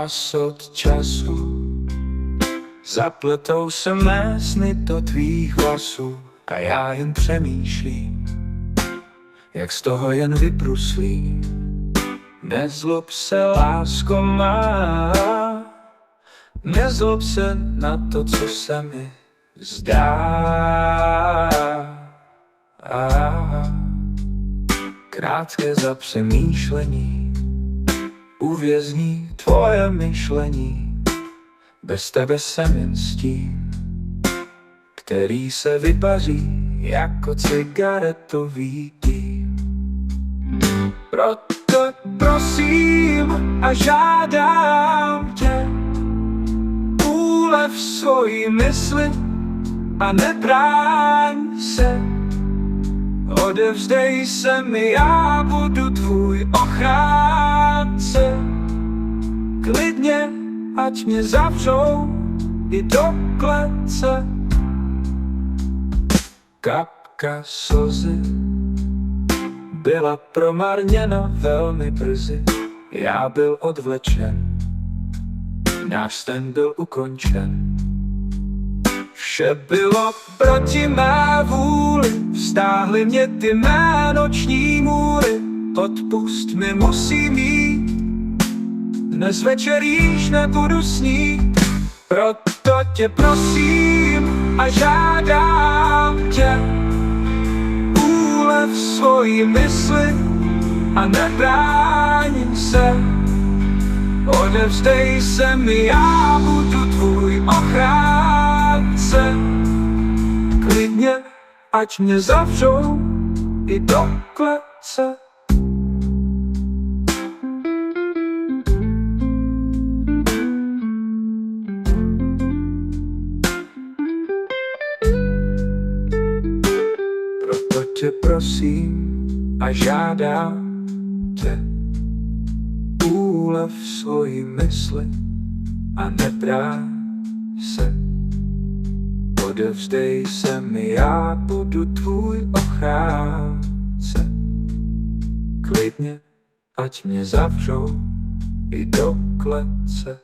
čas od času zapletou se mé sny do tvých vlasů a já jen přemýšlím, jak z toho jen vybruslím. Nezlob se, lásko má, nezlob se na to, co se mi zdá. Krátké zapřemýšlení uvězní tvoje myšlení. Bez tebe jsem jen stín, který se vypaří jako cigaretový dým. Proto prosím a žádám tě, ulev svoji mysli a nebráň se. Odevzdej se mi, já budu tvůj ochránce. Klidně, ať mě zavřou i do klece. Kapka slzy byla promarněna velmi brzy. Já byl odvlečen, náš sen byl ukončen. Vše bylo proti mé vůli, vztáhly mě ty mé noční můry. Odpust mi, musím jít, dnes večer již nebudu snít. Proto tě prosím a žádám tě, ulev svoji mysli a nebráň se. Odevzdej se mi, já budu tvůj ochránce. Klidně, ať mě zavřou i do klece. Proto tě prosím a žádám tě, ulev svoji mysli a nebráň se. Odevzdej se mi, já budu tvůj ochránce. Klidně, ať mě zavřou i do klece.